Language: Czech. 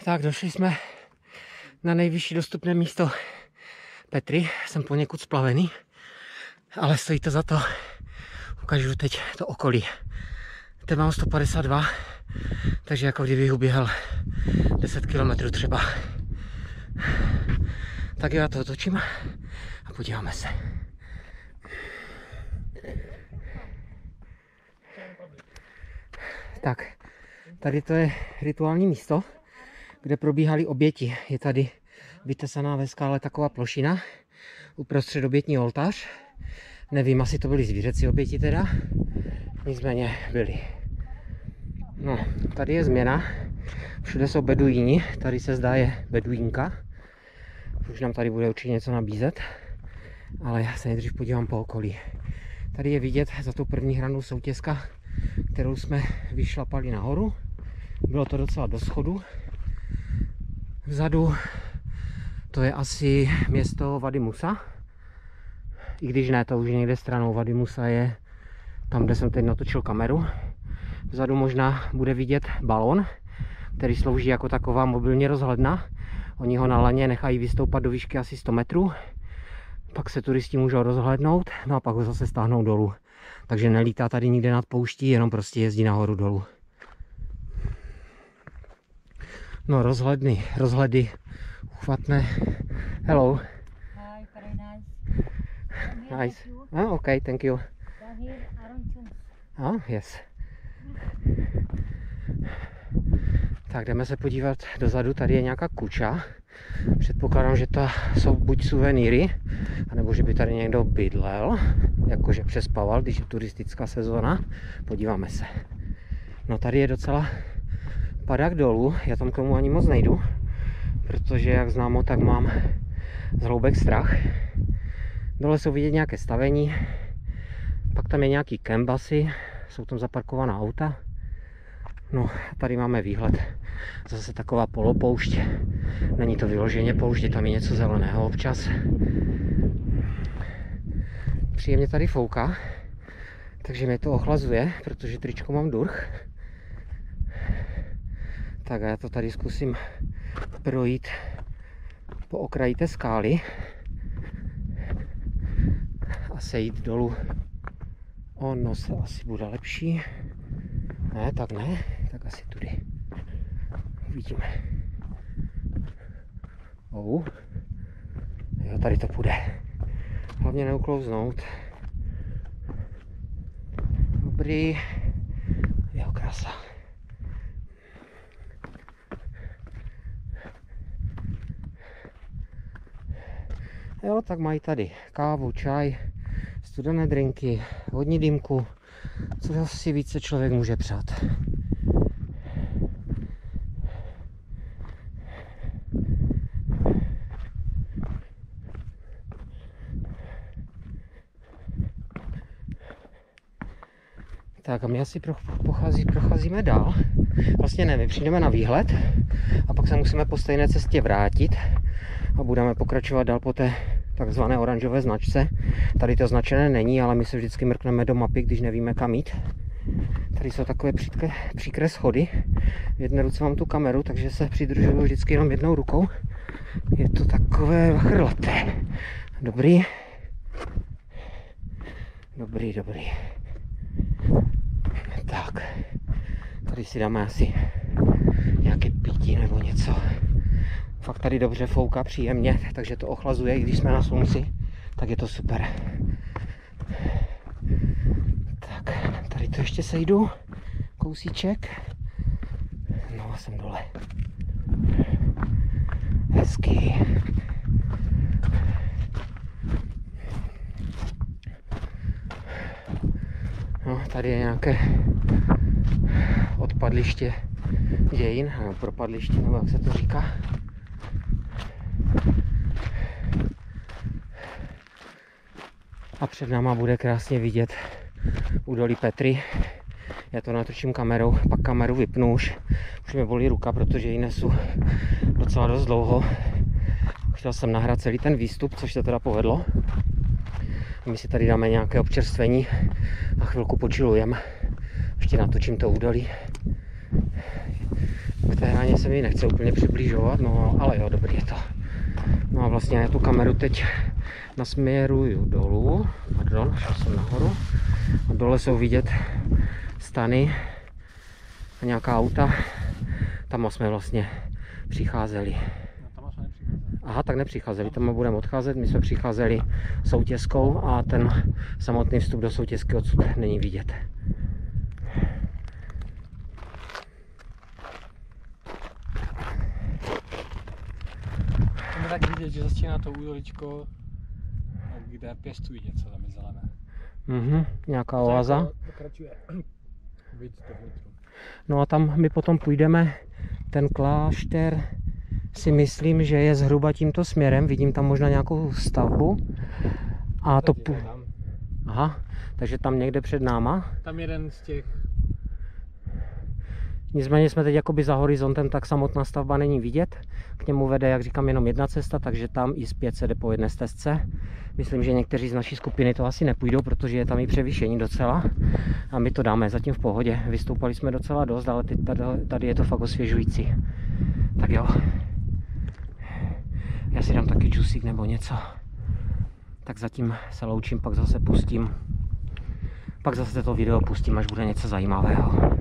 Tak došli jsme na nejvyšší dostupné místo Petry. Jsem poněkud splavený, ale stojí to za to. Ukážu teď to okolí. Teď mám 152, takže jako kdybych uběhal 10 km třeba. Tak já to otočím a podíváme se. Tak, tady to je rituální místo, kde probíhaly oběti. Je tady vytesaná ve skále taková plošina, uprostřed obětní oltář. Nevím, asi to byly zvířecí oběti teda, nicméně byly. No, tady je změna, všude jsou beduíni, tady se zdá je beduínka. Už nám tady bude určitě něco nabízet, ale já se nejdřív podívám po okolí. Tady je vidět za tou první hranou soutězka, kterou jsme vyšlapali nahoru. Bylo to docela do schodu. Vzadu to je asi město Vady Musa. I když ne, to už někde stranou. Vady Musa je tam, kde jsem teď natočil kameru. Vzadu možná bude vidět balon, který slouží jako taková mobilní rozhledna. Oni ho na laně nechají vystoupat do výšky asi 100 metrů. Pak se turisti můžou rozhlédnout, no a pak ho zase stáhnou dolů. Takže nelítá tady nikde nad pouští, jenom prostě jezdí nahoru dolů. No rozhledy uchvatné. Hello. Hi, very nice. Nice. Ah, okay, thank you. Yes. Tak jdeme se podívat dozadu, tady je nějaká kuča. Předpokládám, že to jsou buď suvenýry, anebo že by tady někdo bydlel, jakože přespával, když je turistická sezóna. Podíváme se. No tady je docela padák dolů, já tam k tomu ani moc nejdu, protože jak známo, tak mám z hloubek strach. Dole jsou vidět nějaké stavení, pak tam je nějaký kemp asi, jsou tam zaparkovaná auta. No, tady máme výhled. Zase taková polopoušť. Není to vyloženě poušť, je tam i něco zeleného občas. Příjemně tady fouká, takže mě to ochlazuje, protože tričko mám durch. Tak a já to tady zkusím projít po okraji té skály a sejít dolů. Ono se asi bude lepší. Ne, tak asi tudy. Uvidíme. Jo, tady to půjde. Hlavně neuklouznout. Dobrý. Jo, krása. Jo, tak mají tady kávu, čaj, studené drinky, vodní dýmku. Co asi více člověk může přát. Tak a my asi procházíme dál. Vlastně ne, my přijdeme na výhled a pak se musíme po stejné cestě vrátit a budeme pokračovat dál po té takzvané oranžové značce. Tady to značené není, ale my se vždycky mrkneme do mapy, když nevíme kam jít. Tady jsou takové příkré schody. V jedné ruce mám tu kameru, takže se přidržuju vždycky jenom jednou rukou. Je to takové chrlaté. Dobrý. Tak. Tady si dáme asi nějaké pití nebo něco. Fakt tady dobře fouká, příjemně, takže to ochlazuje, i když jsme na slunci, tak je to super. Tak, tady to ještě sejdu, kousíček. No a jsem dole. Hezký. No, tady je nějaké odpadliště dějin, nebo propadliště, nebo jak se to říká. A před náma bude krásně vidět údolí Petry. Já to natočím kamerou, pak kameru vypnu už mě bolí ruka, protože ji nesu docela dost dlouho. Chtěl jsem nahrát celý ten výstup, což se teda povedlo. My si tady dáme nějaké občerstvení a chvilku počilujeme. Ještě natočím to údolí, ani se mi nechce úplně přiblížovat, no ale jo, dobrý je to. No a vlastně já tu kameru teď nasměruju dolů, pardon, šel jsem nahoru. A dole jsou vidět stany a nějaká auta. Tam jsme vlastně přicházeli. Aha, tak nepřicházeli, tam budeme odcházet, my jsme přicházeli Soutězkou a ten samotný vstup do Soutězky odsud není vidět. Tam je tak vidět, že začíná to údolíčko, kde pěstují něco, tam je zelené. Nějaká oáza. Pokračuje. Víc dovnitř. No a tam my potom půjdeme, ten klášter si myslím, že je zhruba tímto směrem, vidím tam možná nějakou stavbu. A to aha, takže tam někde před náma. Tam jeden z těch. Nicméně jsme teď jakoby za horizontem, tak samotná stavba není vidět. K němu vede, jak říkám, jenom jedna cesta, takže tam i zpět se jde po jedné stezce. Myslím, že někteří z naší skupiny to asi nepůjdou, protože je tam i převýšení docela. A my to dáme zatím v pohodě. Vystoupali jsme docela dost, ale teď tady je to fakt osvěžující. Tak jo. Já si dám taky džusík nebo něco. Tak zatím se loučím, pak zase pustím. Pak zase to video pustím, až bude něco zajímavého.